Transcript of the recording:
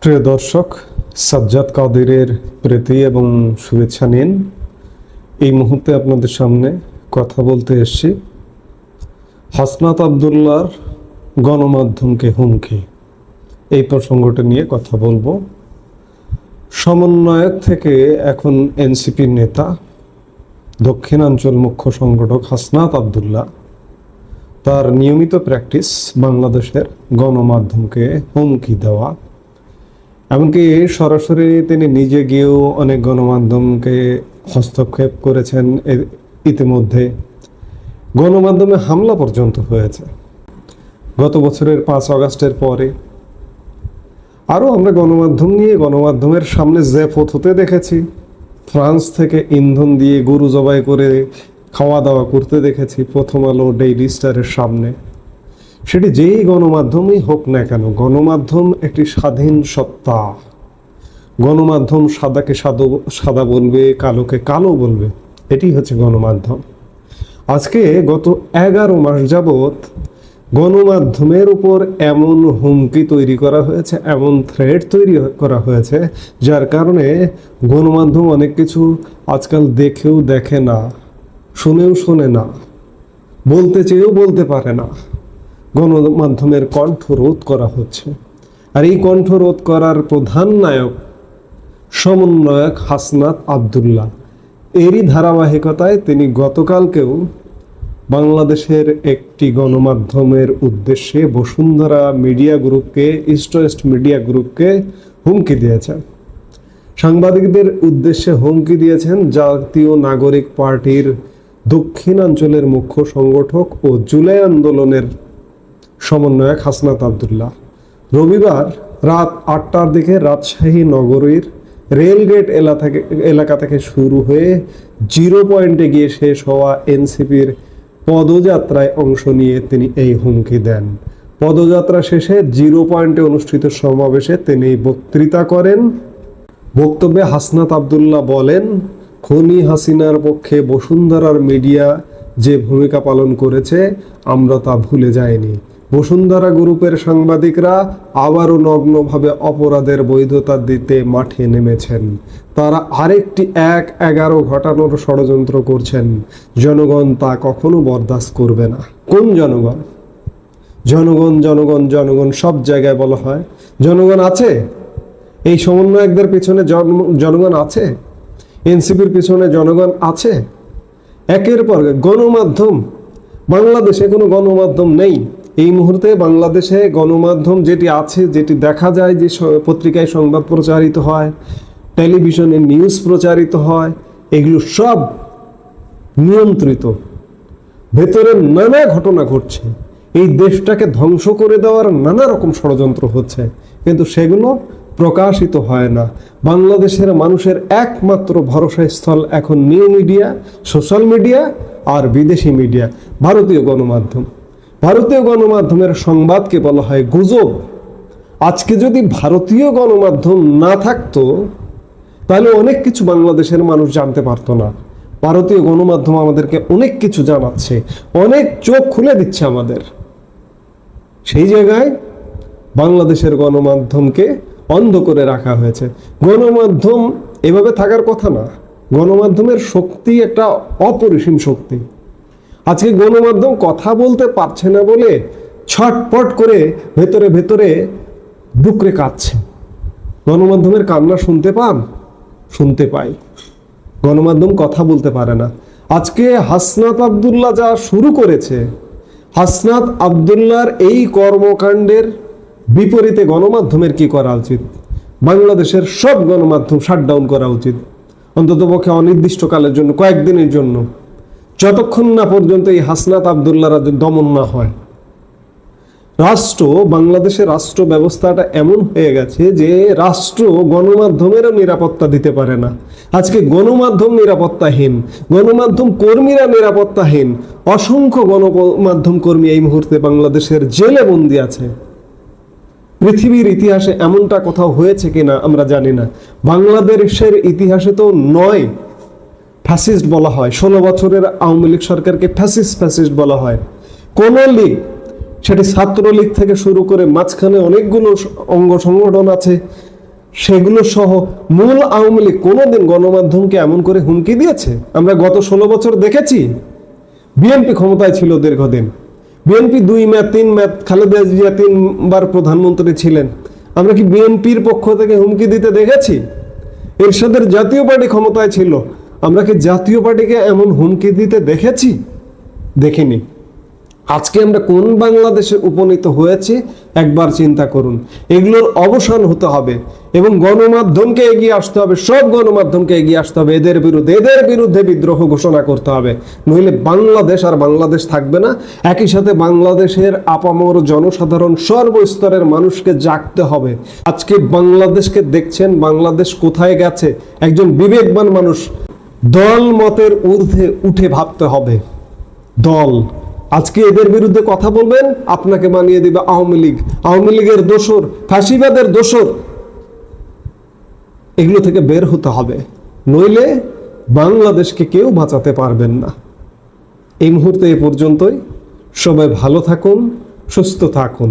প্রিয় দর্শক, সাজ্জাদ কাদেরের প্রীতি এবং শুভেচ্ছা নিন। এই মুহূর্তে আপনাদের সামনে কথা বলতে এসেছি হাসনাত আবদুল্লাহর গণমাধ্যমকে হুমকি, এই প্রসঙ্গটা নিয়ে কথা বলবো। সমন্বয়ক থেকে এখন এনসিপির নেতা, দক্ষিণাঞ্চল মুখ্য সংগঠক হাসনাত আবদুল্লাহ, তার নিয়মিত প্র্যাকটিস বাংলাদেশের গণমাধ্যমকে হুমকি দেওয়া। এমনকি সরাসরি তিনি নিজে গিয়েও অনেক গণমাধ্যমকে হস্তক্ষেপ করেছেন। ইতিমধ্যে গণমাধ্যমে হামলা পর্যন্ত হয়েছে গত বছরের 5 আগস্টের পরে। আরও আমরা গণমাধ্যম নিয়ে গণমাধ্যমের সামনে জ্যাফত হতে দেখেছি। ফ্রান্স থেকে ইন্ধন দিয়ে গরু জবাই করে খাওয়া দাওয়া করতে দেখেছি প্রথম আলো, ডেইলি স্টারের সামনে। সেটি যেই গণমাধ্যমই হোক না কেন, গণমাধ্যম একটি স্বাধীন সত্তা। গণমাধ্যম সাদাকে সাদা বলবে, কালোকে কালো বলবে, এটি হচ্ছে গণমাধ্যম। আজকে গত 11 মাস যাবৎ গণমাধ্যমের উপর এমন হুমকি তৈরি করা হয়েছে, এমন থ্রেট তৈরি করা হয়েছে, যার কারণে গণমাধ্যম অনেক কিছু আজকাল দেখেও দেখে না, শুনেও শোনে না, বলতে চেয়েও বলতে পারে না। গণমাধ্যমের কণ্ঠ রোধ করা হচ্ছে। আর এই কণ্ঠ রোধ করার প্রধান নায়ক সমন্বয়ক হাসনাত আবদুল্লাহ। এরই ধারাবাহিকতায় তিনি গতকালকেও বাংলাদেশের একটি গণমাধ্যমের উদ্দেশ্যে বসুন্ধরা মিডিয়া গ্রুপকে, ইস্ট ওয়েস্ট মিডিয়া গ্রুপকে হুমকি দিয়েছেন। সাংবাদিকদের উদ্দেশ্যে হুমকি দিয়েছেন জাতীয় নাগরিক পার্টির দক্ষিণাঞ্চলের মুখ্য সংগঠক ও জুলাই আন্দোলনের সমন্বয়ক হাসনাত আবদুল্লাহ। রবিবার রাত 8টার দিকে রাজশাহী নগরীর রেলগেট এলাকা থেকে শুরু হয়ে 0 পয়েন্টে গিয়ে শেষ হওয়া এনসিপির পদযাত্রায় অংশ নিয়ে তিনি এই হুমকি দেন। পদযাত্রা শেষে 0 পয়েন্টে অনুষ্ঠিত সমাবেশে তিনি বক্তৃতা করেন। বক্তব্যে হাসনাত আবদুল্লাহ বলেন, খনি হাসিনার পক্ষে বসুন্ধরার মিডিয়া যে ভূমিকা পালন করেছে আমরা তা ভুলে যাইনি। বসুন্ধরা গ্রুপের সাংবাদিকরা আবারও নগ্নভাবে অপরাধের বৈধতা দিতে মাঠে নেমেছেন। তারা আরেকটি 1-11 ঘটানোর ষড়যন্ত্র করছেন। জনগণ তা কখনো বরদাস্ত করবে না। কোন জনগণ? জনগণ জনগণ জনগণ সব জায়গায় বলা হয়। জনগণ আছে? এই সমন্বয়কদের পিছনে জনগণ আছে? এনসিপির পিছনে জনগণ আছে? একের পর গণমাধ্যম, বাংলাদেশে কোনো গণমাধ্যম নেই এই মুহূর্তে। বাংলাদেশে গণমাধ্যম যেটি আছে, যেটি দেখা যায়, যে পত্রিকায় সংবাদ প্রচারিত হয়, টেলিভিশনে নিউজ প্রচারিত হয়, এগুলো সব নিয়ন্ত্রিত। ভেতরে নানা ঘটনা ঘটছে, এই দেশটাকে ধ্বংস করে দেওয়ার নানা রকম ষড়যন্ত্র হচ্ছে, কিন্তু সেগুলো প্রকাশিত হয় না। বাংলাদেশের মানুষের একমাত্র ভরসাস্থল এখন নিউ মিডিয়া, সোশ্যাল মিডিয়া আর বিদেশি মিডিয়া, ভারতীয় গণমাধ্যম। ভারতীয় গণমাধ্যমের সংবাদকে বলা হয় গুজব। আজকে যদি ভারতীয় গণমাধ্যম না থাকতো তাহলে অনেক কিছু বাংলাদেশের মানুষ জানতে পারতো না। ভারতীয় গণমাধ্যম আমাদেরকে অনেক কিছু জানাচ্ছে, অনেক চোখ খুলে দিচ্ছে আমাদের। সেই জায়গায় বাংলাদেশের গণমাধ্যমকে অন্ধ করে রাখা হয়েছে। গণমাধ্যম এভাবে থাকার কথা না। গণমাধ্যমের শক্তি একটা অপরিসীম শক্তি। আজকে গণমাধ্যম কথা বলতে পারছে না বলে ছটপট করে ভেতরে ভেতরে ডুকরে কাঁদছে। গণমাধ্যমের কান্না শুনতে পান? শুনতে পাই। গণমাধ্যম কথা বলতে পারে না। আজকে হাসনাত আবদুল্লাহ যা শুরু করেছে, হাসনাত আবদুল্লাহর এই কর্মকাণ্ডের বিপরীতে গণমাধ্যমের কি করা উচিত? বাংলাদেশের সব গণমাধ্যম শাটডাউন করা উচিত, অন্ততপক্ষে অনির্দিষ্টকালের জন্য, কয়েকদিনের জন্য, যতক্ষণ না পর্যন্ত এই হাসনাত আবদুল্লাহর দমন না হয়। বাংলাদেশের রাষ্ট্র ব্যবস্থাটা এমন হয়ে গেছে যে রাষ্ট্র গণমাধ্যমেরও নিরাপত্তা দিতে পারে না। আজকে গণমাধ্যম নিরাপত্তাহীন, গণমাধ্যম কর্মীরা নিরাপত্তাহীন। অসংখ্য গণমাধ্যম কর্মী এই মুহূর্তে বাংলাদেশের জেলে বন্দী আছে। পৃথিবীর ইতিহাসে এমনটা কোথাও হয়েছে কিনা আমরা জানি না। বাংলাদেশের ইতিহাসে তো 9 ফ্যাসিস্ট বলা হয়। 16 বছরের আওয়ামী লীগ সরকারকে ফ্যাসিস্ট বলা হয়। কোন লীগ, সেটি ছাত্রলীগ থেকে শুরু করে মাঝখানে অনেকগুলো অঙ্গ সংগঠন আছে, সেগুলো সহ মূল আওয়ামী লীগ কোনোদিন গণমাধ্যমকে এমন করে হুমকি দিয়েছে? আমরা গত 16 বছর দেখেছি। বিএনপি ক্ষমতায় ছিল দীর্ঘদিন, বিএনপি 2 মেয়াদ 3 মেয়াদ, খালেদা জিয়া 3বার প্রধানমন্ত্রী ছিলেন। আমরা কি বিএনপির পক্ষ থেকে হুমকি দিতে দেখেছি? এরশাদের জাতীয় পার্টি ক্ষমতায় ছিল, আমরা কি জাতীয় পার্টিকে এমন হুমকি দিতে দেখেছি? দেখিনি। আজকে আমরা কোন বাংলাদেশে উপনীত হয়েছি একবার চিন্তা করুন। এগুলোর অবসান হতে হবে এবং গণমাধ্যমকে এগিয়ে আসতে হবে, সব গণমাধ্যমকে এগিয়ে আসতে হবে, এদের বিরুদ্ধে বিদ্রোহ ঘোষণা করতে হবে। নইলে বাংলাদেশ আর বাংলাদেশ থাকবে না। একই সাথে বাংলাদেশের আপামর জনসাধারণ সর্বস্তরের মানুষকে জাগতে হবে। আজকে বাংলাদেশকে দেখছেন, বাংলাদেশ কোথায় গেছে। একজন বিবেকবান মানুষ দল মতের ঊর্ধ্বে উঠে ভাবতে হবে। দল আজকে এদের বিরুদ্ধে কথা বলবেন, আপনাকে বানিয়ে দিবে আওয়ামী লীগ, আওয়ামী লীগের দোসর, ফাঁসিবাদের দোসর। এগুলো থেকে বের হতে হবে, নইলে বাংলাদেশকে কেউ বাঁচাতে পারবেন না। এই মুহূর্তে এ পর্যন্তই। সবাই ভালো থাকুন, সুস্থ থাকুন।